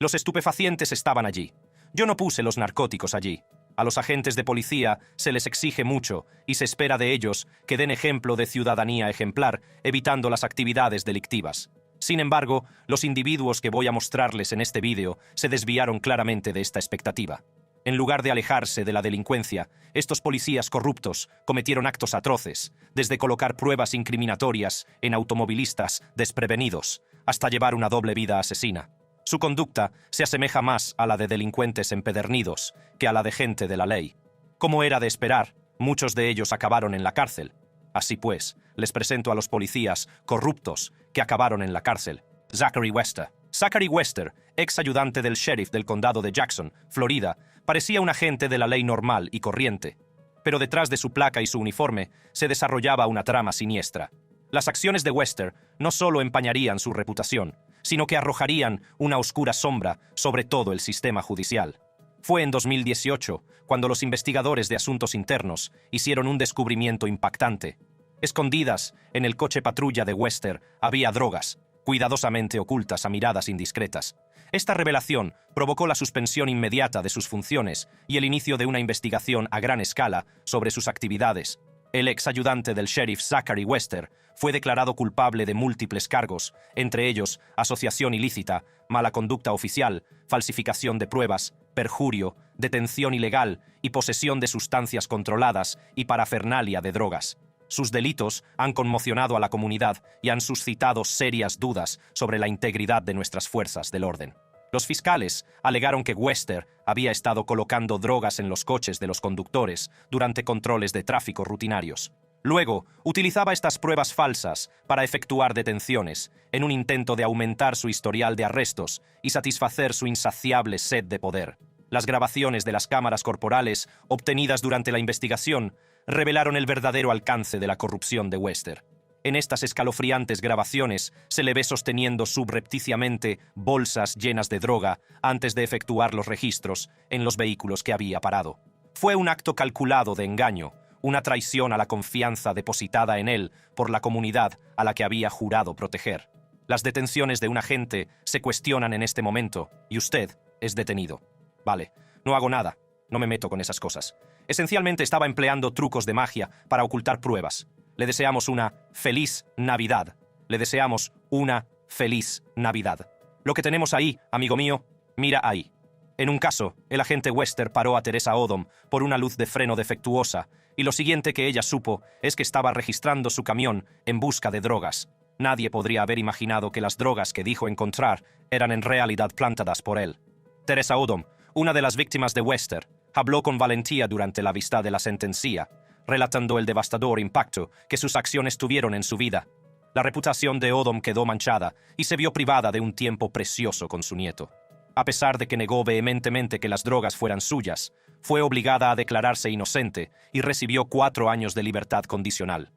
Los estupefacientes estaban allí. Yo no puse los narcóticos allí. A los agentes de policía se les exige mucho y se espera de ellos que den ejemplo de ciudadanía ejemplar, evitando las actividades delictivas. Sin embargo, los individuos que voy a mostrarles en este vídeo se desviaron claramente de esta expectativa. En lugar de alejarse de la delincuencia, estos policías corruptos cometieron actos atroces, desde colocar pruebas incriminatorias en automovilistas desprevenidos, hasta llevar una doble vida asesina. Su conducta se asemeja más a la de delincuentes empedernidos que a la de gente de la ley. Como era de esperar, muchos de ellos acabaron en la cárcel. Así pues, les presento a los policías corruptos que acabaron en la cárcel. Zachary Wester. Zachary Wester, ex ayudante del sheriff del condado de Jackson, Florida, parecía un agente de la ley normal y corriente. Pero detrás de su placa y su uniforme se desarrollaba una trama siniestra. Las acciones de Wester no solo empañarían su reputación, sino que arrojarían una oscura sombra sobre todo el sistema judicial. Fue en 2018 cuando los investigadores de asuntos internos hicieron un descubrimiento impactante. Escondidas en el coche patrulla de Wester había drogas, cuidadosamente ocultas a miradas indiscretas. Esta revelación provocó la suspensión inmediata de sus funciones y el inicio de una investigación a gran escala sobre sus actividades. El ex ayudante del sheriff Zachary Wester fue declarado culpable de múltiples cargos, entre ellos asociación ilícita, mala conducta oficial, falsificación de pruebas, perjurio, detención ilegal y posesión de sustancias controladas y parafernalia de drogas. Sus delitos han conmocionado a la comunidad y han suscitado serias dudas sobre la integridad de nuestras fuerzas del orden. Los fiscales alegaron que Wester había estado colocando drogas en los coches de los conductores durante controles de tráfico rutinarios. Luego, utilizaba estas pruebas falsas para efectuar detenciones, en un intento de aumentar su historial de arrestos y satisfacer su insaciable sed de poder. Las grabaciones de las cámaras corporales obtenidas durante la investigación revelaron el verdadero alcance de la corrupción de Wester. En estas escalofriantes grabaciones se le ve sosteniendo subrepticiamente bolsas llenas de droga antes de efectuar los registros en los vehículos que había parado. Fue un acto calculado de engaño, una traición a la confianza depositada en él por la comunidad a la que había jurado proteger. Las detenciones de un agente se cuestionan en este momento y usted es detenido. Vale, no hago nada, no me meto con esas cosas. Esencialmente estaba empleando trucos de magia para ocultar pruebas. Le deseamos una feliz Navidad. Le deseamos una feliz Navidad. Lo que tenemos ahí, amigo mío, mira ahí. En un caso, el agente Wester paró a Teresa Odom por una luz de freno defectuosa, y lo siguiente que ella supo es que estaba registrando su camión en busca de drogas. Nadie podría haber imaginado que las drogas que dijo encontrar eran en realidad plantadas por él. Teresa Odom, una de las víctimas de Wester, habló con valentía durante la vista de la sentencia, relatando el devastador impacto que sus acciones tuvieron en su vida. La reputación de Odom quedó manchada y se vio privada de un tiempo precioso con su nieto. A pesar de que negó vehementemente que las drogas fueran suyas, fue obligada a declararse inocente y recibió 4 años de libertad condicional.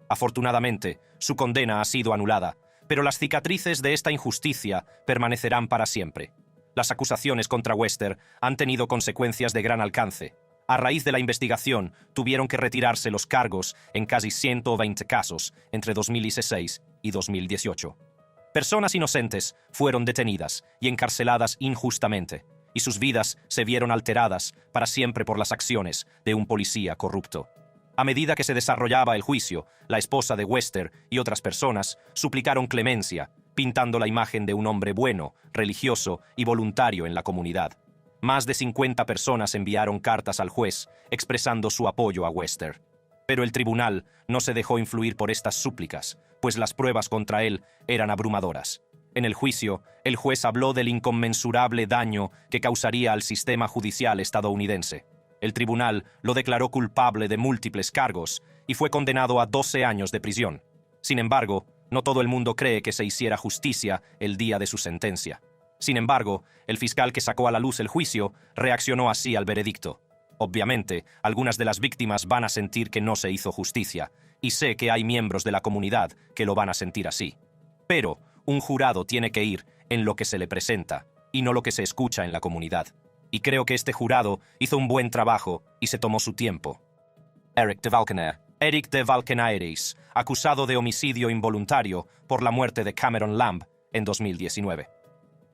Afortunadamente, su condena ha sido anulada, pero las cicatrices de esta injusticia permanecerán para siempre. Las acusaciones contra Wester han tenido consecuencias de gran alcance. A raíz de la investigación, tuvieron que retirarse los cargos en casi 120 casos entre 2016 y 2018. Personas inocentes fueron detenidas y encarceladas injustamente, y sus vidas se vieron alteradas para siempre por las acciones de un policía corrupto. A medida que se desarrollaba el juicio, la esposa de Wester y otras personas suplicaron clemencia, pintando la imagen de un hombre bueno, religioso y voluntario en la comunidad. Más de 50 personas enviaron cartas al juez expresando su apoyo a Wester. Pero el tribunal no se dejó influir por estas súplicas, pues las pruebas contra él eran abrumadoras. En el juicio, el juez habló del inconmensurable daño que causaría al sistema judicial estadounidense. El tribunal lo declaró culpable de múltiples cargos y fue condenado a 12 años de prisión. Sin embargo, no todo el mundo cree que se hiciera justicia el día de su sentencia. Sin embargo, el fiscal que sacó a la luz el juicio reaccionó así al veredicto. Obviamente, algunas de las víctimas van a sentir que no se hizo justicia, y sé que hay miembros de la comunidad que lo van a sentir así. Pero un jurado tiene que ir en lo que se le presenta, y no lo que se escucha en la comunidad. Y creo que este jurado hizo un buen trabajo y se tomó su tiempo. Eric de Valkenaeris, acusado de homicidio involuntario por la muerte de Cameron Lamb en 2019.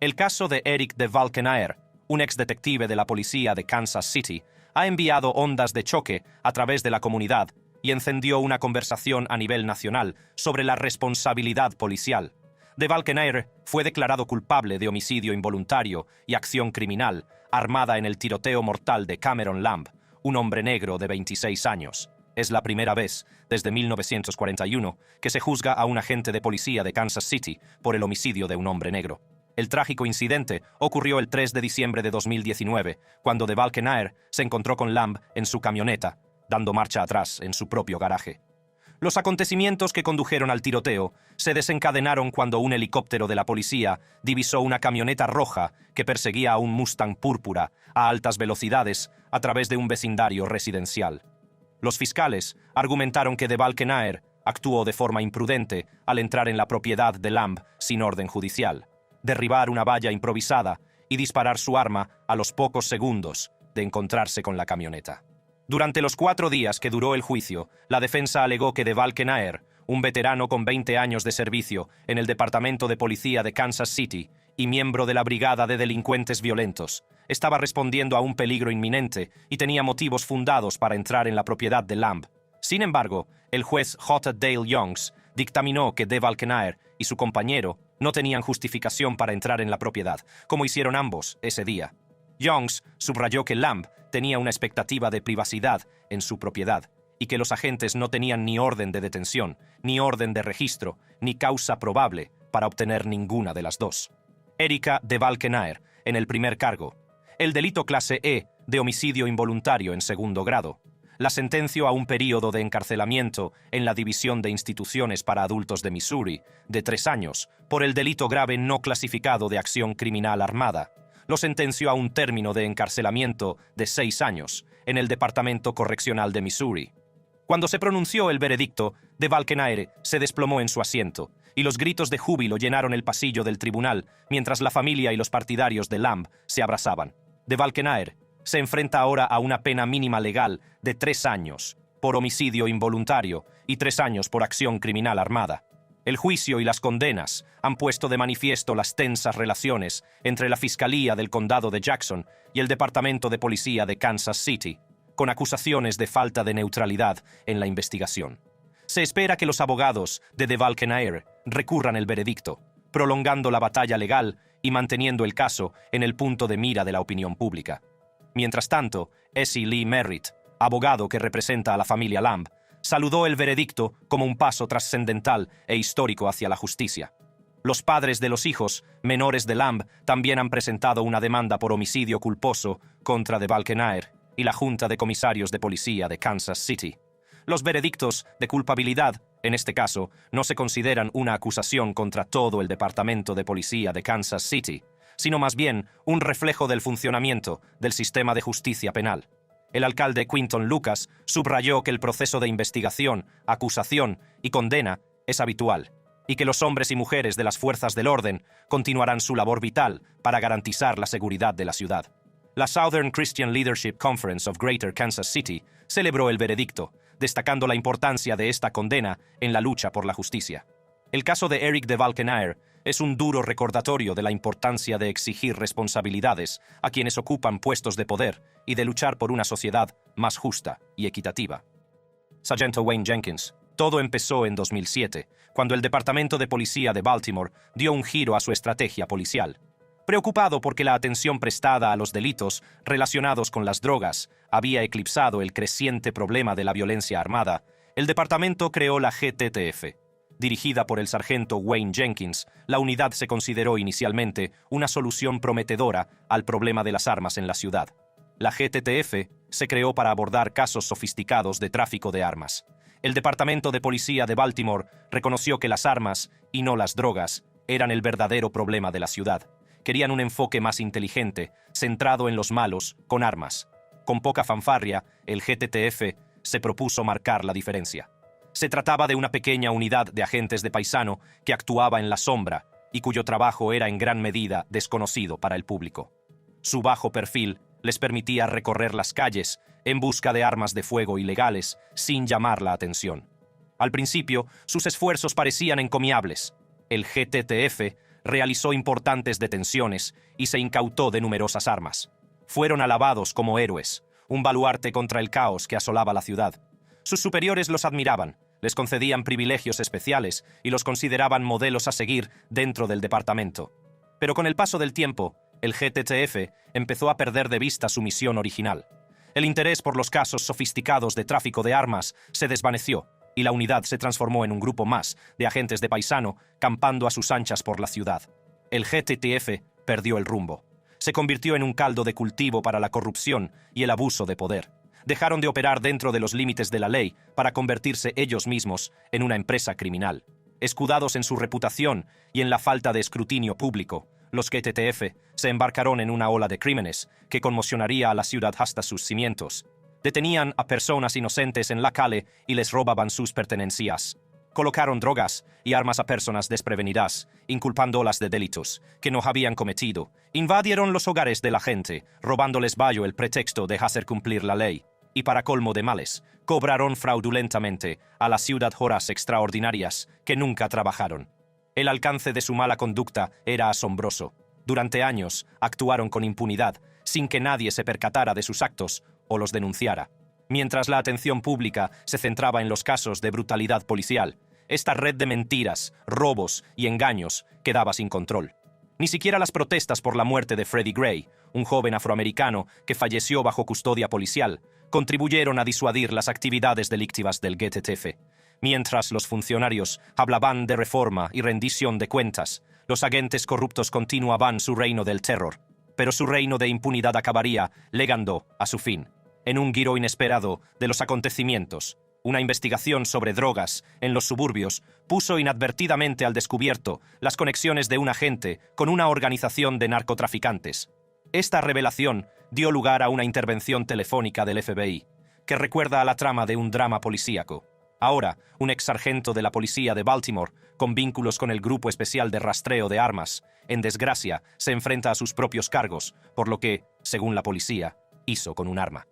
El caso de Eric de Valkenaer, un exdetective de la policía de Kansas City, ha enviado ondas de choque a través de la comunidad y encendió una conversación a nivel nacional sobre la responsabilidad policial. De Valkenaer fue declarado culpable de homicidio involuntario y acción criminal, armada en el tiroteo mortal de Cameron Lamb, un hombre negro de 26 años. Es la primera vez, desde 1941, que se juzga a un agente de policía de Kansas City por el homicidio de un hombre negro. El trágico incidente ocurrió el 3 de diciembre de 2019, cuando de Valkenaer se encontró con Lamb en su camioneta, dando marcha atrás en su propio garaje. Los acontecimientos que condujeron al tiroteo se desencadenaron cuando un helicóptero de la policía divisó una camioneta roja que perseguía a un Mustang púrpura a altas velocidades a través de un vecindario residencial. Los fiscales argumentaron que de Valkenaer actuó de forma imprudente al entrar en la propiedad de Lamb sin orden judicial, derribar una valla improvisada y disparar su arma a los pocos segundos de encontrarse con la camioneta. Durante los 4 días que duró el juicio, la defensa alegó que de Valkenaer, un veterano con 20 años de servicio en el Departamento de Policía de Kansas City y miembro de la Brigada de Delincuentes Violentos, estaba respondiendo a un peligro inminente y tenía motivos fundados para entrar en la propiedad de Lamb. Sin embargo, el juez J. Dale Youngs dictaminó que de Valkenaer y su compañero no tenían justificación para entrar en la propiedad, como hicieron ambos ese día. Youngs subrayó que Lamb tenía una expectativa de privacidad en su propiedad y que los agentes no tenían ni orden de detención, ni orden de registro, ni causa probable para obtener ninguna de las dos. Erika de Valkenaer, en el primer cargo. El delito clase E de homicidio involuntario en segundo grado. La sentenció a un período de encarcelamiento en la División de Instituciones para Adultos de Missouri de 3 años por el delito grave no clasificado de acción criminal armada. Lo sentenció a un término de encarcelamiento de 6 años en el Departamento Correccional de Missouri. Cuando se pronunció el veredicto, de Valkenaer se desplomó en su asiento y los gritos de júbilo llenaron el pasillo del tribunal mientras la familia y los partidarios de Lamb se abrazaban. De Valkenaer se enfrenta ahora a una pena mínima legal de 3 años por homicidio involuntario y 3 años por acción criminal armada. El juicio y las condenas han puesto de manifiesto las tensas relaciones entre la Fiscalía del Condado de Jackson y el Departamento de Policía de Kansas City, con acusaciones de falta de neutralidad en la investigación. Se espera que los abogados de Valkenaer recurran el veredicto, prolongando la batalla legal y manteniendo el caso en el punto de mira de la opinión pública. Mientras tanto, Essie Lee Merritt, abogado que representa a la familia Lamb, saludó el veredicto como un paso trascendental e histórico hacia la justicia. Los padres de los hijos menores de Lamb también han presentado una demanda por homicidio culposo contra de Valkenaer y la Junta de Comisarios de Policía de Kansas City. Los veredictos de culpabilidad, en este caso, no se consideran una acusación contra todo el Departamento de Policía de Kansas City, sino más bien un reflejo del funcionamiento del sistema de justicia penal. El alcalde Quinton Lucas subrayó que el proceso de investigación, acusación y condena es habitual, y que los hombres y mujeres de las fuerzas del orden continuarán su labor vital para garantizar la seguridad de la ciudad. La Southern Christian Leadership Conference of Greater Kansas City celebró el veredicto, destacando la importancia de esta condena en la lucha por la justicia. El caso de Eric de Valkenaer es un duro recordatorio de la importancia de exigir responsabilidades a quienes ocupan puestos de poder y de luchar por una sociedad más justa y equitativa. Sargento Wayne Jenkins. Todo empezó en 2007, cuando el Departamento de Policía de Baltimore dio un giro a su estrategia policial. Preocupado porque la atención prestada a los delitos relacionados con las drogas había eclipsado el creciente problema de la violencia armada, el departamento creó la GTTF. Dirigida por el sargento Wayne Jenkins, la unidad se consideró inicialmente una solución prometedora al problema de las armas en la ciudad. La GTTF se creó para abordar casos sofisticados de tráfico de armas. El Departamento de Policía de Baltimore reconoció que las armas, y no las drogas, eran el verdadero problema de la ciudad. Querían un enfoque más inteligente, centrado en los malos, con armas. Con poca fanfarria, el GTTF se propuso marcar la diferencia. Se trataba de una pequeña unidad de agentes de paisano que actuaba en la sombra y cuyo trabajo era en gran medida desconocido para el público. Su bajo perfil les permitía recorrer las calles en busca de armas de fuego ilegales sin llamar la atención. Al principio, sus esfuerzos parecían encomiables. El GTTF realizó importantes detenciones y se incautó de numerosas armas. Fueron alabados como héroes, un baluarte contra el caos que asolaba la ciudad. Sus superiores los admiraban, les concedían privilegios especiales y los consideraban modelos a seguir dentro del departamento. Pero con el paso del tiempo, el GTTF empezó a perder de vista su misión original. El interés por los casos sofisticados de tráfico de armas se desvaneció y la unidad se transformó en un grupo más de agentes de paisano campando a sus anchas por la ciudad. El GTTF perdió el rumbo. Se convirtió en un caldo de cultivo para la corrupción y el abuso de poder. Dejaron de operar dentro de los límites de la ley para convertirse ellos mismos en una empresa criminal. Escudados en su reputación y en la falta de escrutinio público, los GTTF se embarcaron en una ola de crímenes que conmocionaría a la ciudad hasta sus cimientos. Detenían a personas inocentes en la calle y les robaban sus pertenencias. Colocaron drogas y armas a personas desprevenidas, inculpándolas de delitos que no habían cometido. Invadieron los hogares de la gente, robándoles bajo el pretexto de hacer cumplir la ley. Y para colmo de males, cobraron fraudulentamente a la ciudad horas extraordinarias que nunca trabajaron. El alcance de su mala conducta era asombroso. Durante años actuaron con impunidad, sin que nadie se percatara de sus actos o los denunciara. Mientras la atención pública se centraba en los casos de brutalidad policial, esta red de mentiras, robos y engaños quedaba sin control. Ni siquiera las protestas por la muerte de Freddie Gray, un joven afroamericano que falleció bajo custodia policial, contribuyeron a disuadir las actividades delictivas del GTTF. Mientras los funcionarios hablaban de reforma y rendición de cuentas, los agentes corruptos continuaban su reino del terror. Pero su reino de impunidad acabaría llegando a su fin. En un giro inesperado de los acontecimientos, una investigación sobre drogas en los suburbios puso inadvertidamente al descubierto las conexiones de un agente con una organización de narcotraficantes. Esta revelación dio lugar a una intervención telefónica del FBI, que recuerda a la trama de un drama policíaco. Ahora, un exsargento de la policía de Baltimore, con vínculos con el Grupo Especial de Rastreo de Armas, en desgracia, se enfrenta a sus propios cargos, por lo que, según la policía, hizo con un arma.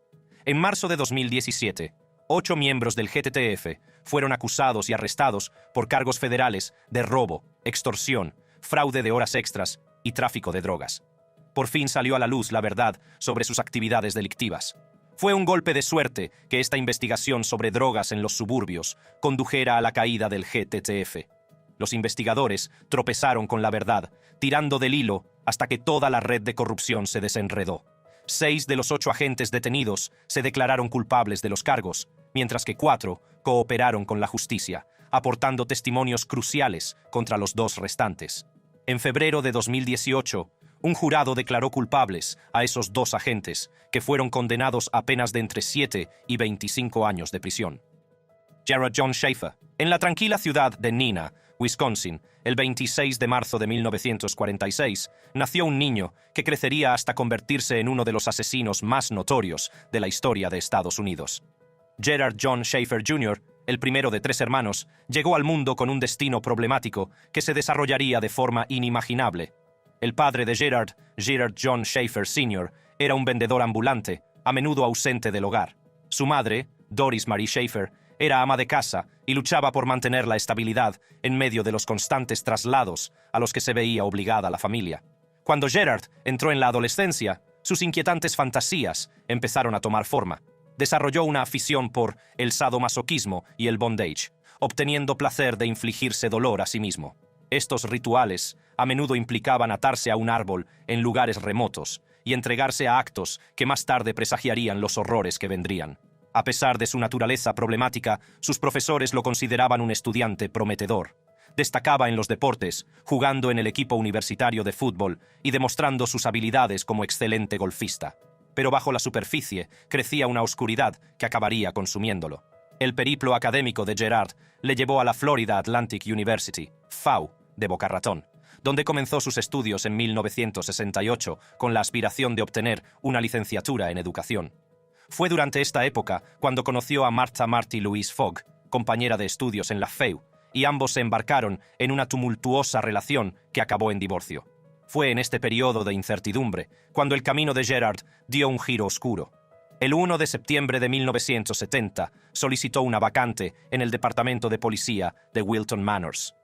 En marzo de 2017, 8 miembros del GTTF fueron acusados y arrestados por cargos federales de robo, extorsión, fraude de horas extras y tráfico de drogas. Por fin salió a la luz la verdad sobre sus actividades delictivas. Fue un golpe de suerte que esta investigación sobre drogas en los suburbios condujera a la caída del GTTF. Los investigadores tropezaron con la verdad, tirando del hilo hasta que toda la red de corrupción se desenredó. 6 de los 8 agentes detenidos se declararon culpables de los cargos, mientras que 4 cooperaron con la justicia, aportando testimonios cruciales contra los 2 restantes. En febrero de 2018, un jurado declaró culpables a esos 2 agentes, que fueron condenados a penas de entre 7 y 25 años de prisión. Gerard John Schaefer. En la tranquila ciudad de Neenah, Wisconsin, el 26 de marzo de 1946, nació un niño que crecería hasta convertirse en uno de los asesinos más notorios de la historia de Estados Unidos. Gerard John Schaefer Jr., el primero de 3 hermanos, llegó al mundo con un destino problemático que se desarrollaría de forma inimaginable. El padre de Gerard, Gerard John Schaefer Sr., era un vendedor ambulante, a menudo ausente del hogar. Su madre, Doris Marie Schaefer, era ama de casa y luchaba por mantener la estabilidad en medio de los constantes traslados a los que se veía obligada la familia. Cuando Gerard entró en la adolescencia, sus inquietantes fantasías empezaron a tomar forma. Desarrolló una afición por el sadomasoquismo y el bondage, obteniendo placer de infligirse dolor a sí mismo. Estos rituales a menudo implicaban atarse a un árbol en lugares remotos y entregarse a actos que más tarde presagiarían los horrores que vendrían. A pesar de su naturaleza problemática, sus profesores lo consideraban un estudiante prometedor. Destacaba en los deportes, jugando en el equipo universitario de fútbol y demostrando sus habilidades como excelente golfista. Pero bajo la superficie crecía una oscuridad que acabaría consumiéndolo. El periplo académico de Gerard le llevó a la Florida Atlantic University, FAU, de Boca Ratón, donde comenzó sus estudios en 1968 con la aspiración de obtener una licenciatura en educación. Fue durante esta época cuando conoció a Martha Marty Louise Fogg, compañera de estudios en la FAU, y ambos se embarcaron en una tumultuosa relación que acabó en divorcio. Fue en este periodo de incertidumbre cuando el camino de Gerard dio un giro oscuro. El 1 de septiembre de 1970 solicitó una vacante en el departamento de policía de Wilton Manors.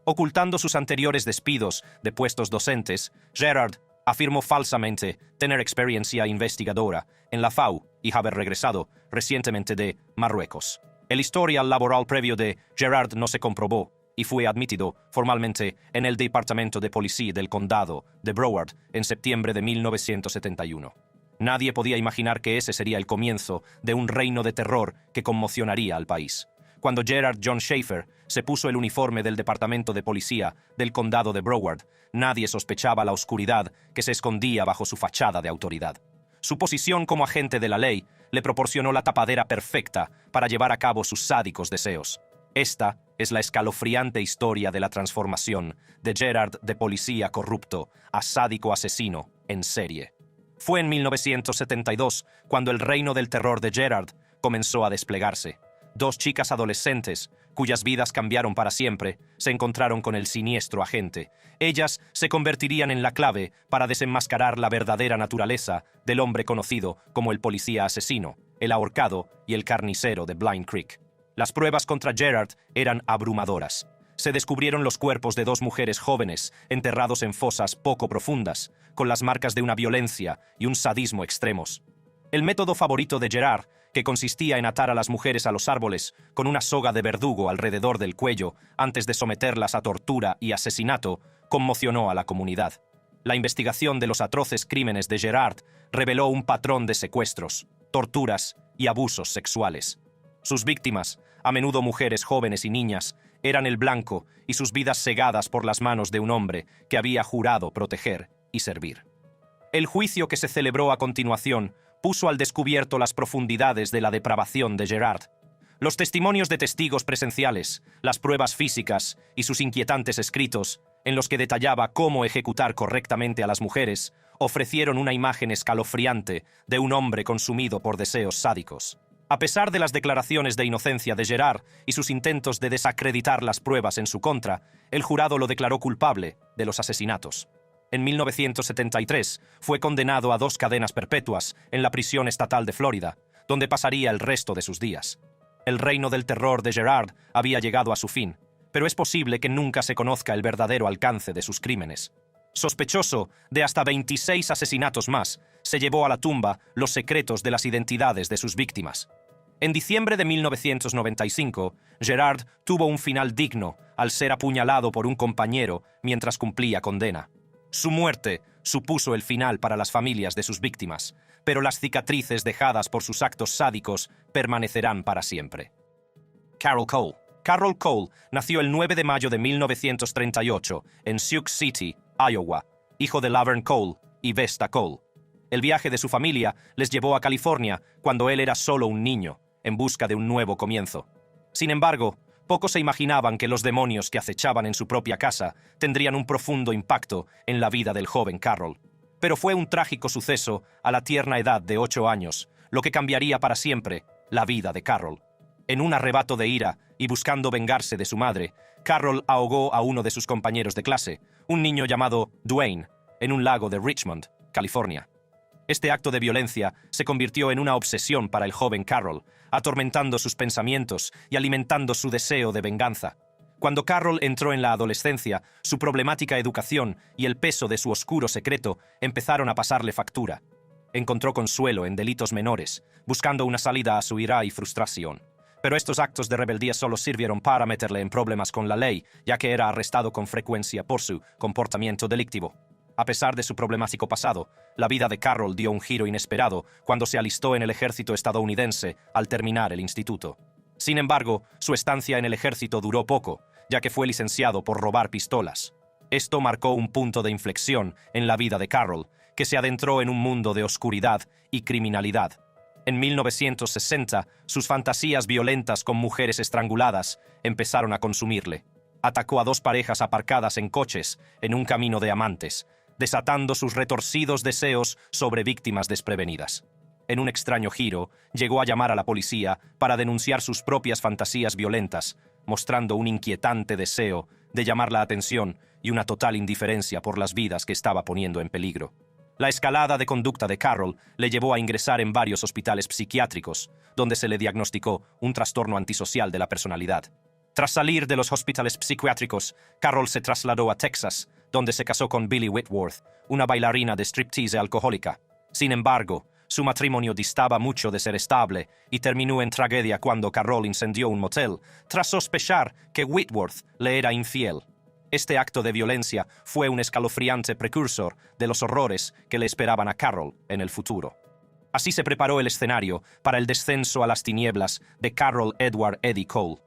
Ocultando sus anteriores despidos de puestos docentes, Gerard afirmó falsamente tener experiencia investigadora en la FAU y haber regresado recientemente de Marruecos. El historial laboral previo de Gerard no se comprobó y fue admitido formalmente en el Departamento de Policía del Condado de Broward en septiembre de 1971. Nadie podía imaginar que ese sería el comienzo de un reino de terror que conmocionaría al país. Cuando Gerard John Schaefer se puso el uniforme del Departamento de Policía del Condado de Broward, nadie sospechaba la oscuridad que se escondía bajo su fachada de autoridad. Su posición como agente de la ley le proporcionó la tapadera perfecta para llevar a cabo sus sádicos deseos. Esta es la escalofriante historia de la transformación de Gerard de policía corrupto a sádico asesino en serie. Fue en 1972 cuando el reino del terror de Gerard comenzó a desplegarse. Dos chicas adolescentes, cuyas vidas cambiaron para siempre, se encontraron con el siniestro agente. Ellas se convertirían en la clave para desenmascarar la verdadera naturaleza del hombre conocido como el policía asesino, el ahorcado y el carnicero de Blind Creek. Las pruebas contra Gerard eran abrumadoras. Se descubrieron los cuerpos de dos mujeres jóvenes enterrados en fosas poco profundas, con las marcas de una violencia y un sadismo extremos. El método favorito de Gerard, que consistía en atar a las mujeres a los árboles con una soga de verdugo alrededor del cuello antes de someterlas a tortura y asesinato, conmocionó a la comunidad. La investigación de los atroces crímenes de Gerard reveló un patrón de secuestros, torturas y abusos sexuales. Sus víctimas, a menudo mujeres jóvenes y niñas, eran el blanco y sus vidas cegadas por las manos de un hombre que había jurado proteger y servir. El juicio que se celebró a continuación puso al descubierto las profundidades de la depravación de Gerard. Los testimonios de testigos presenciales, las pruebas físicas y sus inquietantes escritos, en los que detallaba cómo ejecutar correctamente a las mujeres, ofrecieron una imagen escalofriante de un hombre consumido por deseos sádicos. A pesar de las declaraciones de inocencia de Gerard y sus intentos de desacreditar las pruebas en su contra, el jurado lo declaró culpable de los asesinatos. En 1973 fue condenado a 2 cadenas perpetuas en la prisión estatal de Florida, donde pasaría el resto de sus días. El reino del terror de Gerard había llegado a su fin, pero es posible que nunca se conozca el verdadero alcance de sus crímenes. Sospechoso de hasta 26 asesinatos más, se llevó a la tumba los secretos de las identidades de sus víctimas. En diciembre de 1995, Gerard tuvo un final digno al ser apuñalado por un compañero mientras cumplía condena. Su muerte supuso el final para las familias de sus víctimas, pero las cicatrices dejadas por sus actos sádicos permanecerán para siempre. Carol Cole. Carol Cole nació el 9 de mayo de 1938 en Sioux City, Iowa, hijo de Laverne Cole y Vesta Cole. El viaje de su familia les llevó a California cuando él era solo un niño, en busca de un nuevo comienzo. Sin embargo, pocos se imaginaban que los demonios que acechaban en su propia casa tendrían un profundo impacto en la vida del joven Carroll. Pero fue un trágico suceso a la tierna edad de 8 años, lo que cambiaría para siempre la vida de Carroll. En un arrebato de ira y buscando vengarse de su madre, Carroll ahogó a uno de sus compañeros de clase, un niño llamado Dwayne, en un lago de Richmond, California. Este acto de violencia se convirtió en una obsesión para el joven Carroll, atormentando sus pensamientos y alimentando su deseo de venganza. Cuando Carroll entró en la adolescencia, su problemática educación y el peso de su oscuro secreto empezaron a pasarle factura. Encontró consuelo en delitos menores, buscando una salida a su ira y frustración. Pero estos actos de rebeldía solo sirvieron para meterle en problemas con la ley, ya que era arrestado con frecuencia por su comportamiento delictivo. A pesar de su problemático pasado, la vida de Carroll dio un giro inesperado cuando se alistó en el ejército estadounidense al terminar el instituto. Sin embargo, su estancia en el ejército duró poco, ya que fue licenciado por robar pistolas. Esto marcó un punto de inflexión en la vida de Carroll, que se adentró en un mundo de oscuridad y criminalidad. En 1960, sus fantasías violentas con mujeres estranguladas empezaron a consumirle. Atacó a 2 parejas aparcadas en coches en un camino de amantes, desatando sus retorcidos deseos sobre víctimas desprevenidas. En un extraño giro, llegó a llamar a la policía para denunciar sus propias fantasías violentas, mostrando un inquietante deseo de llamar la atención y una total indiferencia por las vidas que estaba poniendo en peligro. La escalada de conducta de Carroll le llevó a ingresar en varios hospitales psiquiátricos, donde se le diagnosticó un trastorno antisocial de la personalidad. Tras salir de los hospitales psiquiátricos, Carroll se trasladó a Texas, donde se casó con Billie Whitworth, una bailarina de striptease alcohólica. Sin embargo, su matrimonio distaba mucho de ser estable y terminó en tragedia cuando Carroll incendió un motel, tras sospechar que Whitworth le era infiel. Este acto de violencia fue un escalofriante precursor de los horrores que le esperaban a Carroll en el futuro. Así se preparó el escenario para el descenso a las tinieblas de Carroll Edward Eddie Cole.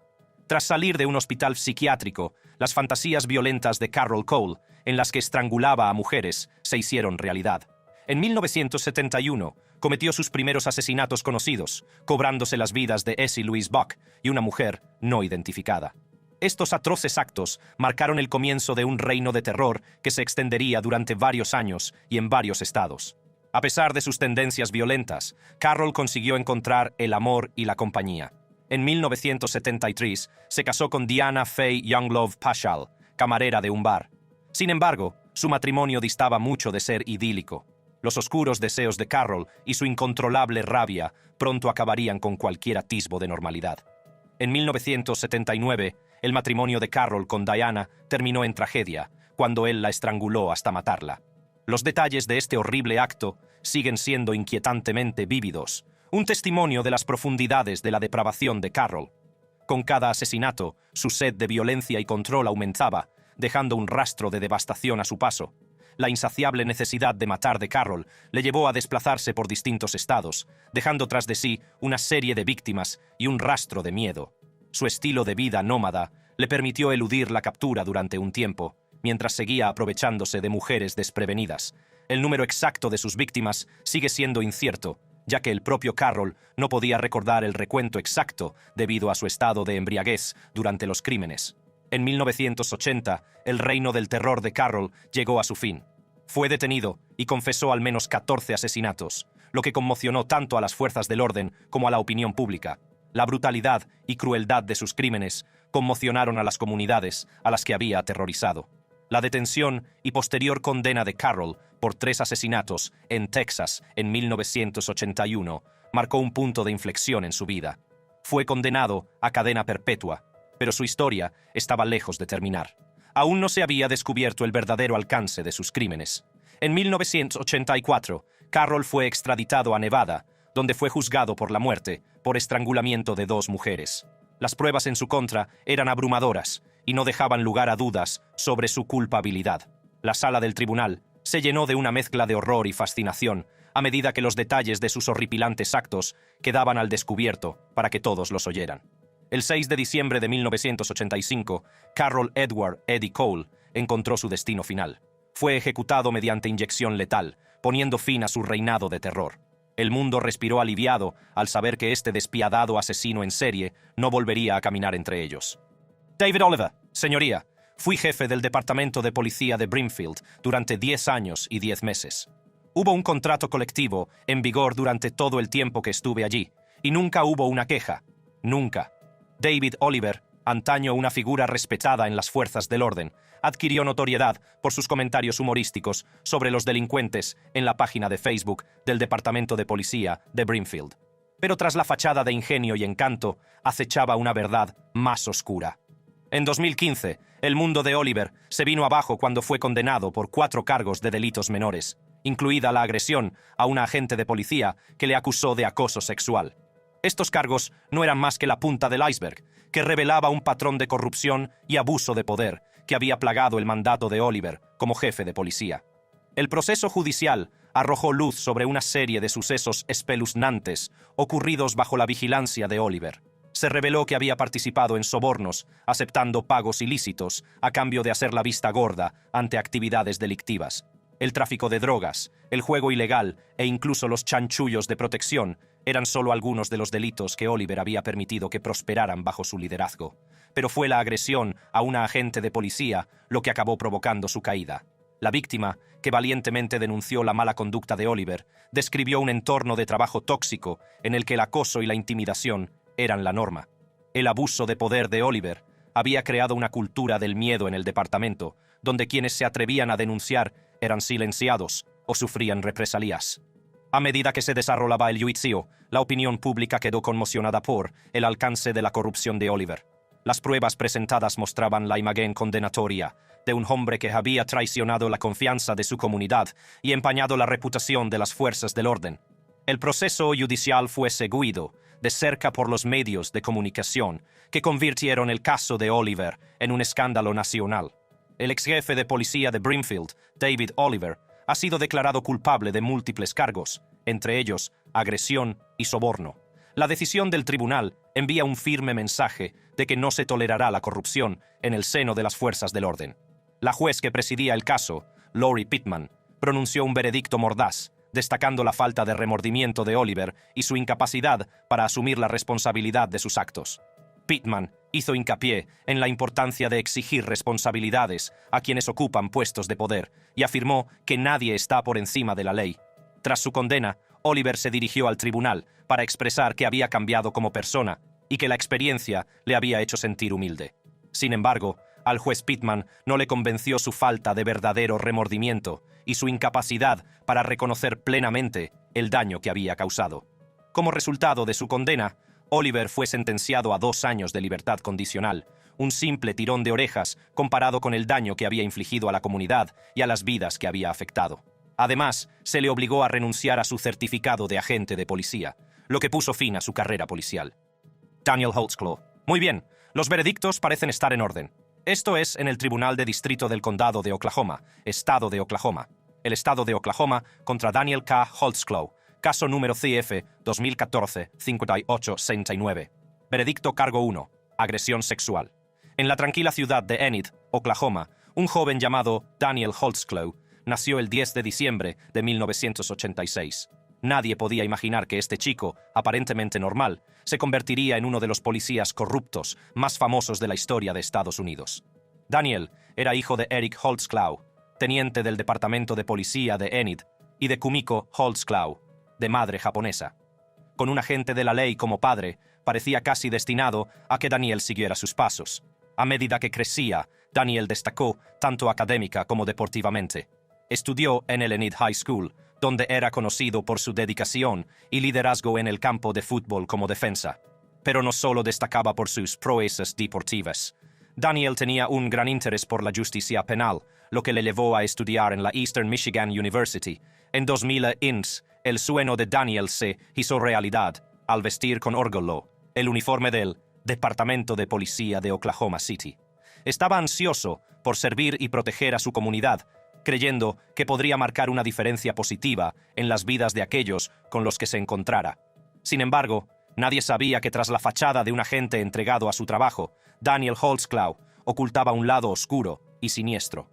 Tras salir de un hospital psiquiátrico, las fantasías violentas de Carroll Cole, en las que estrangulaba a mujeres, se hicieron realidad. En 1971, cometió sus primeros asesinatos conocidos, cobrándose las vidas de Essie Louise Buck y una mujer no identificada. Estos atroces actos marcaron el comienzo de un reino de terror que se extendería durante varios años y en varios estados. A pesar de sus tendencias violentas, Carroll consiguió encontrar el amor y la compañía. En 1973 se casó con Diana Faye Younglove Paschal, camarera de un bar. Sin embargo, su matrimonio distaba mucho de ser idílico. Los oscuros deseos de Carroll y su incontrolable rabia pronto acabarían con cualquier atisbo de normalidad. En 1979, el matrimonio de Carroll con Diana terminó en tragedia, cuando él la estranguló hasta matarla. Los detalles de este horrible acto siguen siendo inquietantemente vívidos, un testimonio de las profundidades de la depravación de Carroll. Con cada asesinato, su sed de violencia y control aumentaba, dejando un rastro de devastación a su paso. La insaciable necesidad de matar de Carroll le llevó a desplazarse por distintos estados, dejando tras de sí una serie de víctimas y un rastro de miedo. Su estilo de vida nómada le permitió eludir la captura durante un tiempo, mientras seguía aprovechándose de mujeres desprevenidas. El número exacto de sus víctimas sigue siendo incierto, ya que el propio Carroll no podía recordar el recuento exacto debido a su estado de embriaguez durante los crímenes. En 1980, el reino del terror de Carroll llegó a su fin. Fue detenido y confesó al menos 14 asesinatos, lo que conmocionó tanto a las fuerzas del orden como a la opinión pública. La brutalidad y crueldad de sus crímenes conmocionaron a las comunidades a las que había aterrorizado. La detención y posterior condena de Carroll por 3 asesinatos en Texas en 1981 marcó un punto de inflexión en su vida. Fue condenado a cadena perpetua, pero su historia estaba lejos de terminar. Aún no se había descubierto el verdadero alcance de sus crímenes. En 1984, Carroll fue extraditado a Nevada, donde fue juzgado por la muerte por estrangulamiento de 2 mujeres. Las pruebas en su contra eran abrumadoras y no dejaban lugar a dudas sobre su culpabilidad. La sala del tribunal se llenó de una mezcla de horror y fascinación a medida que los detalles de sus horripilantes actos quedaban al descubierto para que todos los oyeran. El 6 de diciembre de 1985, Carroll Edward Eddie Cole encontró su destino final. Fue ejecutado mediante inyección letal, poniendo fin a su reinado de terror. El mundo respiró aliviado al saber que este despiadado asesino en serie no volvería a caminar entre ellos. David Oliver, señoría, fui jefe del Departamento de Policía de Brimfield durante 10 años y 10 meses. Hubo un contrato colectivo en vigor durante todo el tiempo que estuve allí, y nunca hubo una queja. Nunca. David Oliver, antaño una figura respetada en las fuerzas del orden, adquirió notoriedad por sus comentarios humorísticos sobre los delincuentes en la página de Facebook del Departamento de Policía de Brimfield. Pero tras la fachada de ingenio y encanto, acechaba una verdad más oscura. En 2015, el mundo de Oliver se vino abajo cuando fue condenado por 4 cargos de delitos menores, incluida la agresión a una agente de policía que le acusó de acoso sexual. Estos cargos no eran más que la punta del iceberg, que revelaba un patrón de corrupción y abuso de poder que había plagado el mandato de Oliver como jefe de policía. El proceso judicial arrojó luz sobre una serie de sucesos espeluznantes ocurridos bajo la vigilancia de Oliver. Se reveló que había participado en sobornos, aceptando pagos ilícitos a cambio de hacer la vista gorda ante actividades delictivas. El tráfico de drogas, el juego ilegal e incluso los chanchullos de protección eran solo algunos de los delitos que Oliver había permitido que prosperaran bajo su liderazgo. Pero fue la agresión a una agente de policía lo que acabó provocando su caída. La víctima, que valientemente denunció la mala conducta de Oliver, describió un entorno de trabajo tóxico en el que el acoso y la intimidación eran la norma. El abuso de poder de Oliver había creado una cultura del miedo en el departamento, donde quienes se atrevían a denunciar eran silenciados o sufrían represalias. A medida que se desarrollaba el juicio, la opinión pública quedó conmocionada por el alcance de la corrupción de Oliver. Las pruebas presentadas mostraban la imagen condenatoria de un hombre que había traicionado la confianza de su comunidad y empañado la reputación de las fuerzas del orden. El proceso judicial fue seguido de cerca por los medios de comunicación que convirtieron el caso de Oliver en un escándalo nacional. El ex jefe de policía de Brimfield, David Oliver, ha sido declarado culpable de múltiples cargos, entre ellos agresión y soborno. La decisión del tribunal envía un firme mensaje de que no se tolerará la corrupción en el seno de las fuerzas del orden. La juez que presidía el caso, Lori Pittman, pronunció un veredicto mordaz, destacando la falta de remordimiento de Oliver y su incapacidad para asumir la responsabilidad de sus actos. Pittman hizo hincapié en la importancia de exigir responsabilidades a quienes ocupan puestos de poder y afirmó que nadie está por encima de la ley. Tras su condena, Oliver se dirigió al tribunal para expresar que había cambiado como persona y que la experiencia le había hecho sentir humilde. Sin embargo, al juez Pittman no le convenció su falta de verdadero remordimiento y su incapacidad para reconocer plenamente el daño que había causado. Como resultado de su condena, Oliver fue sentenciado a 2 años de libertad condicional, un simple tirón de orejas comparado con el daño que había infligido a la comunidad y a las vidas que había afectado. Además, se le obligó a renunciar a su certificado de agente de policía, lo que puso fin a su carrera policial. Daniel Holtzclaw. Muy bien, los veredictos parecen estar en orden. Esto es en el Tribunal de Distrito del Condado de Oklahoma, Estado de Oklahoma. El Estado de Oklahoma contra Daniel K. Holtzclaw. Caso número CF 2014-5869. Veredicto cargo 1. Agresión sexual. En la tranquila ciudad de Enid, Oklahoma, un joven llamado Daniel Holtzclaw nació el 10 de diciembre de 1986. Nadie podía imaginar que este chico, aparentemente normal, se convertiría en uno de los policías corruptos más famosos de la historia de Estados Unidos. Daniel era hijo de Eric Holtzclaw, teniente del Departamento de Policía de Enid, y de Kumiko Holtzclaw, de madre japonesa. Con un agente de la ley como padre, parecía casi destinado a que Daniel siguiera sus pasos. A medida que crecía, Daniel destacó tanto académica como deportivamente. Estudió en el Enid High School, donde era conocido por su dedicación y liderazgo en el campo de fútbol como defensa. Pero no solo destacaba por sus proezas deportivas. Daniel tenía un gran interés por la justicia penal, lo que le llevó a estudiar en la Eastern Michigan University. En 2001, el sueño de Daniel se hizo realidad al vestir con orgullo el uniforme del Departamento de Policía de Oklahoma City. Estaba ansioso por servir y proteger a su comunidad, creyendo que podría marcar una diferencia positiva en las vidas de aquellos con los que se encontrara. Sin embargo, nadie sabía que tras la fachada de un agente entregado a su trabajo, Daniel Holtzclaw ocultaba un lado oscuro y siniestro.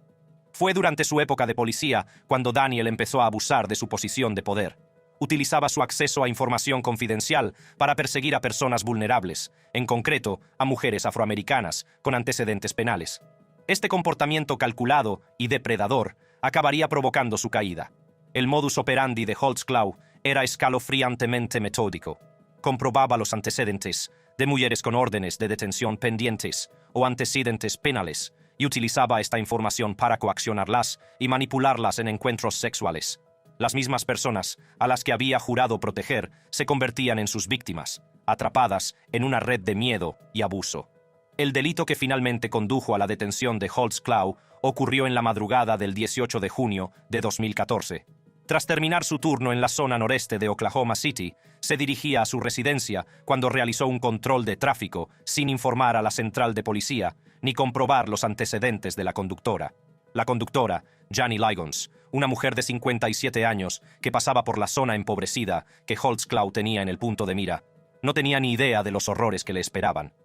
Fue durante su época de policía cuando Daniel empezó a abusar de su posición de poder. Utilizaba su acceso a información confidencial para perseguir a personas vulnerables, en concreto a mujeres afroamericanas con antecedentes penales. Este comportamiento calculado y depredador acabaría provocando su caída. El modus operandi de Holtzclaw era escalofriantemente metódico. Comprobaba los antecedentes de mujeres con órdenes de detención pendientes o antecedentes penales y utilizaba esta información para coaccionarlas y manipularlas en encuentros sexuales. Las mismas personas a las que había jurado proteger se convertían en sus víctimas, atrapadas en una red de miedo y abuso. El delito que finalmente condujo a la detención de Holtzclaw ocurrió en la madrugada del 18 de junio de 2014. Tras terminar su turno en la zona noreste de Oklahoma City, se dirigía a su residencia cuando realizó un control de tráfico sin informar a la central de policía ni comprobar los antecedentes de la conductora. La conductora, Jani Ligons, una mujer de 57 años que pasaba por la zona empobrecida que Holtzclaw tenía en el punto de mira, no tenía ni idea de los horrores que le esperaban.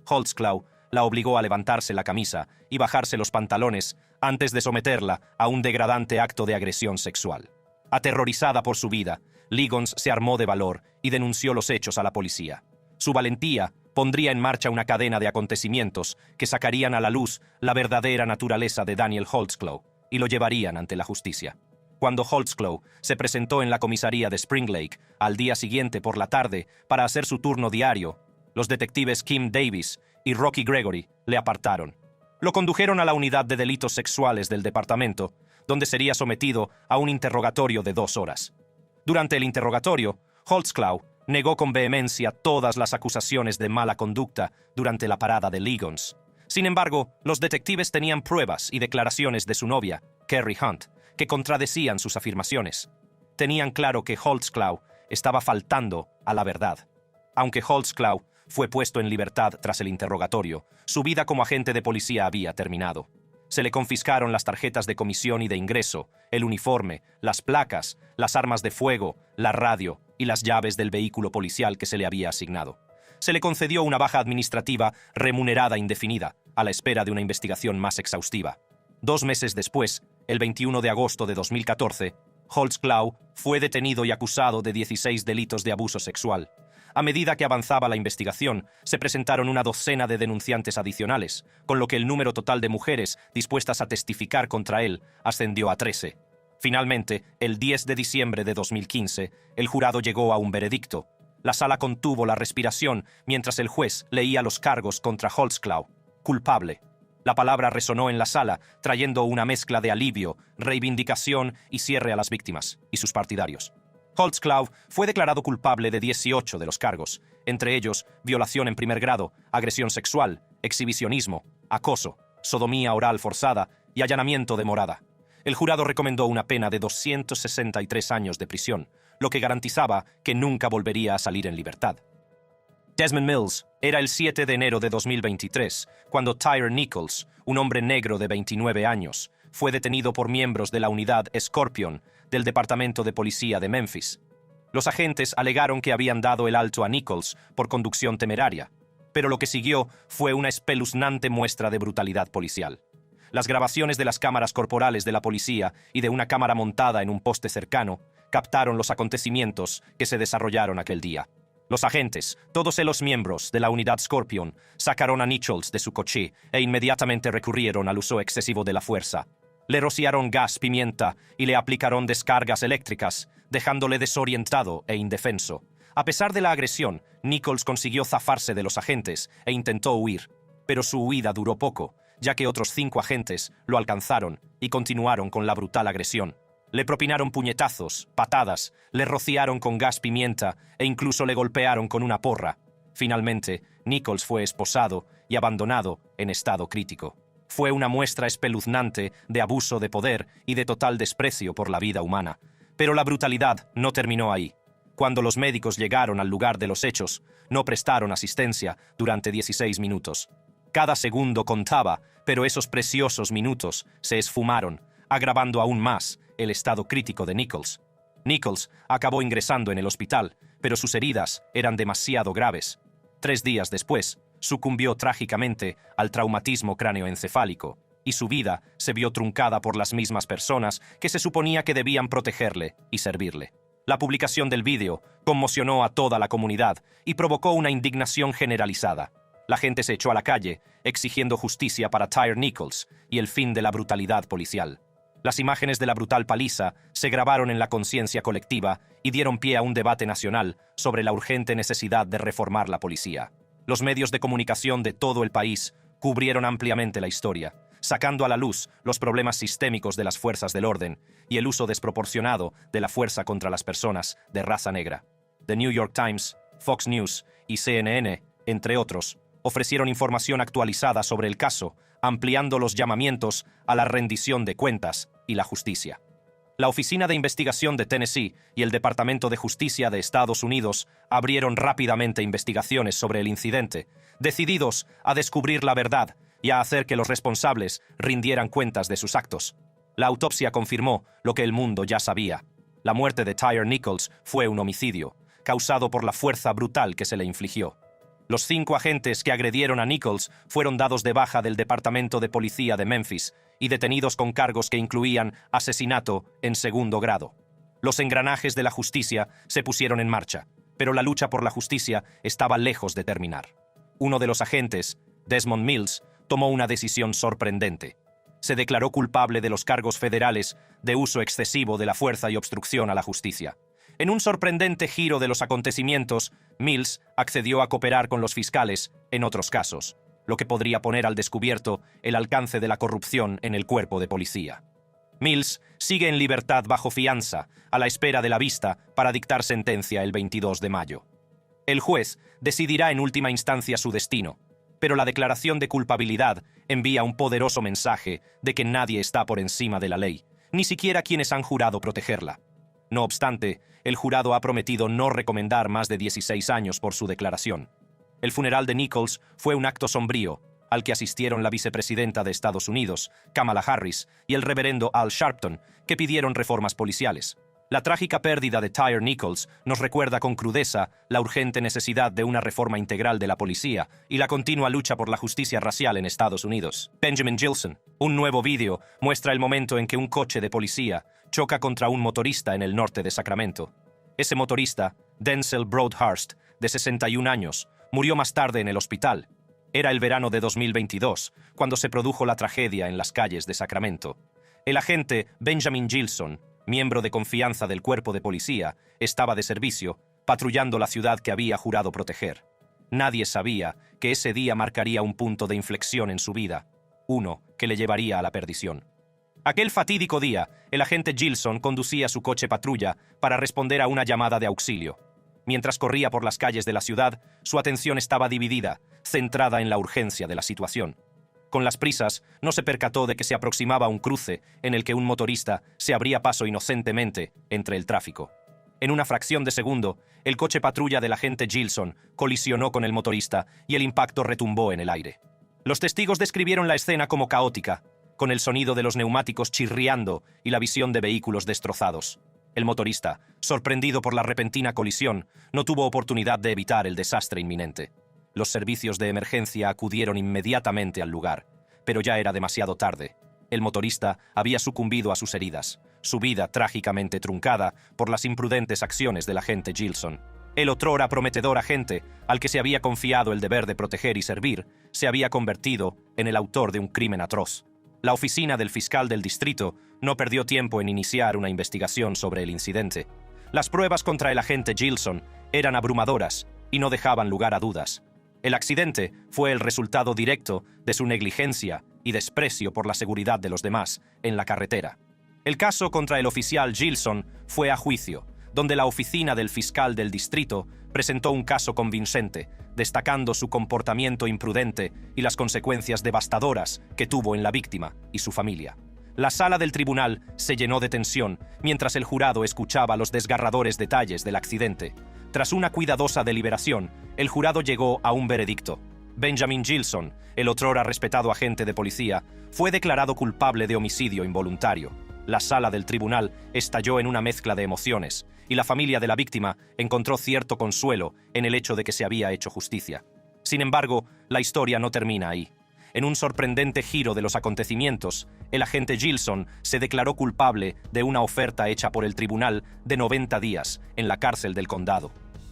Holtzclaw la obligó a levantarse la camisa y bajarse los pantalones antes de someterla a un degradante acto de agresión sexual. Aterrorizada por su vida, Ligons se armó de valor y denunció los hechos a la policía. Su valentía pondría en marcha una cadena de acontecimientos que sacarían a la luz la verdadera naturaleza de Daniel Holtzclaw y lo llevarían ante la justicia. Cuando Holtzclaw se presentó en la comisaría de Spring Lake al día siguiente por la tarde para hacer su turno diario, los detectives Kim Davis y Rocky Gregory le apartaron. Lo condujeron a la unidad de delitos sexuales del departamento, donde sería sometido a un interrogatorio de 2 horas. Durante el interrogatorio, Holtzclaw negó con vehemencia todas las acusaciones de mala conducta durante la parada de Legons. Sin embargo, los detectives tenían pruebas y declaraciones de su novia, Kerry Hunt, que contradecían sus afirmaciones. Tenían claro que Holtzclaw estaba faltando a la verdad. Aunque Holtzclaw fue puesto en libertad tras el interrogatorio, su vida como agente de policía había terminado. Se le confiscaron las tarjetas de comisión y de ingreso, el uniforme, las placas, las armas de fuego, la radio y las llaves del vehículo policial que se le había asignado. Se le concedió una baja administrativa remunerada indefinida, a la espera de una investigación más exhaustiva. 2 meses después, el 21 de agosto de 2014, Holtzclaw fue detenido y acusado de 16 delitos de abuso sexual. A medida que avanzaba la investigación, se presentaron una docena de denunciantes adicionales, con lo que el número total de mujeres dispuestas a testificar contra él ascendió a 13. Finalmente, el 10 de diciembre de 2015, el jurado llegó a un veredicto. La sala contuvo la respiración mientras el juez leía los cargos contra Holtzclaw. Culpable. La palabra resonó en la sala, trayendo una mezcla de alivio, reivindicación y cierre a las víctimas y sus partidarios. Holtzclaw fue declarado culpable de 18 de los cargos, entre ellos violación en primer grado, agresión sexual, exhibicionismo, acoso, sodomía oral forzada y allanamiento de morada. El jurado recomendó una pena de 263 años de prisión, lo que garantizaba que nunca volvería a salir en libertad. Desmond Mills era el 7 de enero de 2023, cuando Tyre Nichols, un hombre negro de 29 años, fue detenido por miembros de la unidad Scorpion del Departamento de Policía de Memphis. Los agentes alegaron que habían dado el alto a Nichols por conducción temeraria, pero lo que siguió fue una espeluznante muestra de brutalidad policial. Las grabaciones de las cámaras corporales de la policía y de una cámara montada en un poste cercano captaron los acontecimientos que se desarrollaron aquel día. Los agentes, todos los miembros de la unidad Scorpion, sacaron a Nichols de su coche e inmediatamente recurrieron al uso excesivo de la fuerza. Le rociaron gas pimienta y le aplicaron descargas eléctricas, dejándole desorientado e indefenso. A pesar de la agresión, Nichols consiguió zafarse de los agentes e intentó huir, pero su huida duró poco, ya que otros 5 agentes lo alcanzaron y continuaron con la brutal agresión. Le propinaron puñetazos, patadas, le rociaron con gas pimienta e incluso le golpearon con una porra. Finalmente, Nichols fue esposado y abandonado en estado crítico. Fue una muestra espeluznante de abuso de poder y de total desprecio por la vida humana. Pero la brutalidad no terminó ahí. Cuando los médicos llegaron al lugar de los hechos, no prestaron asistencia durante 16 minutos. Cada segundo contaba, pero esos preciosos minutos se esfumaron, agravando aún más el estado crítico de Nichols. Nichols acabó ingresando en el hospital, pero sus heridas eran demasiado graves. 3 días después, sucumbió trágicamente al traumatismo cráneoencefálico, y su vida se vio truncada por las mismas personas que se suponía que debían protegerle y servirle. La publicación del vídeo conmocionó a toda la comunidad y provocó una indignación generalizada. La gente se echó a la calle, exigiendo justicia para Tyre Nichols y el fin de la brutalidad policial. Las imágenes de la brutal paliza se grabaron en la conciencia colectiva y dieron pie a un debate nacional sobre la urgente necesidad de reformar la policía. Los medios de comunicación de todo el país cubrieron ampliamente la historia, sacando a la luz los problemas sistémicos de las fuerzas del orden y el uso desproporcionado de la fuerza contra las personas de raza negra. The New York Times, Fox News y CNN, entre otros, ofrecieron información actualizada sobre el caso, ampliando los llamamientos a la rendición de cuentas y la justicia. La Oficina de Investigación de Tennessee y el Departamento de Justicia de Estados Unidos abrieron rápidamente investigaciones sobre el incidente, decididos a descubrir la verdad y a hacer que los responsables rindieran cuentas de sus actos. La autopsia confirmó lo que el mundo ya sabía. La muerte de Tyre Nichols fue un homicidio, causado por la fuerza brutal que se le infligió. Los 5 agentes que agredieron a Nichols fueron dados de baja del Departamento de Policía de Memphis y detenidos con cargos que incluían asesinato en segundo grado. Los engranajes de la justicia se pusieron en marcha, pero la lucha por la justicia estaba lejos de terminar. Uno de los agentes, Desmond Mills, tomó una decisión sorprendente. Se declaró culpable de los cargos federales de uso excesivo de la fuerza y obstrucción a la justicia. En un sorprendente giro de los acontecimientos, Mills accedió a cooperar con los fiscales en otros casos, lo que podría poner al descubierto el alcance de la corrupción en el cuerpo de policía. Mills sigue en libertad bajo fianza, a la espera de la vista para dictar sentencia el 22 de mayo. El juez decidirá en última instancia su destino, pero la declaración de culpabilidad envía un poderoso mensaje de que nadie está por encima de la ley, ni siquiera quienes han jurado protegerla. No obstante, el jurado ha prometido no recomendar más de 16 años por su declaración. El funeral de Nichols fue un acto sombrío, al que asistieron la vicepresidenta de Estados Unidos, Kamala Harris, y el reverendo Al Sharpton, que pidieron reformas policiales. La trágica pérdida de Tyre Nichols nos recuerda con crudeza la urgente necesidad de una reforma integral de la policía y la continua lucha por la justicia racial en Estados Unidos. Benjamin Gilson. Un nuevo vídeo muestra el momento en que un coche de policía choca contra un motorista en el norte de Sacramento. Ese motorista, Denzel Broadhurst, de 61 años, murió más tarde en el hospital. Era el verano de 2022, cuando se produjo la tragedia en las calles de Sacramento. El agente Benjamin Gilson, miembro de confianza del cuerpo de policía, estaba de servicio, patrullando la ciudad que había jurado proteger. Nadie sabía que ese día marcaría un punto de inflexión en su vida, uno que le llevaría a la perdición. Aquel fatídico día, el agente Gilson conducía su coche patrulla para responder a una llamada de auxilio. Mientras corría por las calles de la ciudad, su atención estaba dividida, centrada en la urgencia de la situación. Con las prisas, no se percató de que se aproximaba un cruce en el que un motorista se abría paso inocentemente entre el tráfico. En una fracción de segundo, el coche patrulla del agente Gilson colisionó con el motorista y el impacto retumbó en el aire. Los testigos describieron la escena como caótica, con el sonido de los neumáticos chirriando y la visión de vehículos destrozados. El motorista, sorprendido por la repentina colisión, no tuvo oportunidad de evitar el desastre inminente. Los servicios de emergencia acudieron inmediatamente al lugar, pero ya era demasiado tarde. El motorista había sucumbido a sus heridas, su vida trágicamente truncada por las imprudentes acciones del agente Gilson. El otrora prometedor agente, al que se había confiado el deber de proteger y servir, se había convertido en el autor de un crimen atroz. La oficina del fiscal del distrito no perdió tiempo en iniciar una investigación sobre el incidente. Las pruebas contra el agente Gilson eran abrumadoras y no dejaban lugar a dudas. El accidente fue el resultado directo de su negligencia y desprecio por la seguridad de los demás en la carretera. El caso contra el oficial Gilson fue a juicio, donde la oficina del fiscal del distrito presentó un caso convincente, destacando su comportamiento imprudente y las consecuencias devastadoras que tuvo en la víctima y su familia. La sala del tribunal se llenó de tensión mientras el jurado escuchaba los desgarradores detalles del accidente. Tras una cuidadosa deliberación, el jurado llegó a un veredicto. Benjamin Gilson, el otrora respetado agente de policía, fue declarado culpable de homicidio involuntario. La sala del tribunal estalló en una mezcla de emociones, y la familia de la víctima encontró cierto consuelo en el hecho de que se había hecho justicia. Sin embargo, la historia no termina ahí. En un sorprendente giro de los acontecimientos, el agente Gilson se declaró culpable de una oferta hecha por el tribunal de 90 días en la cárcel del condado.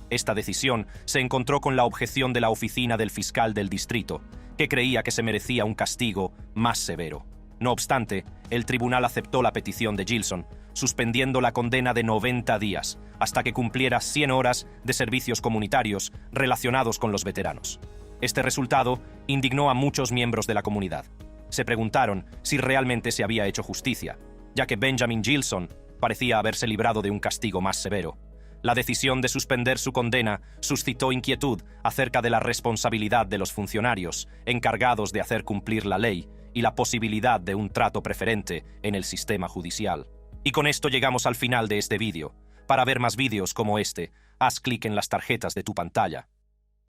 Esta decisión se encontró con la objeción de la oficina del fiscal del distrito, que creía que se merecía un castigo más severo. No obstante, el tribunal aceptó la petición de Gilson, suspendiendo la condena de 90 días, hasta que cumpliera 100 horas de servicios comunitarios relacionados con los veteranos. Este resultado indignó a muchos miembros de la comunidad. Se preguntaron si realmente se había hecho justicia, ya que Benjamin Gilson parecía haberse librado de un castigo más severo. La decisión de suspender su condena suscitó inquietud acerca de la responsabilidad de los funcionarios encargados de hacer cumplir la ley y la posibilidad de un trato preferente en el sistema judicial. Y con esto llegamos al final de este vídeo. Para ver más vídeos como este, haz clic en las tarjetas de tu pantalla.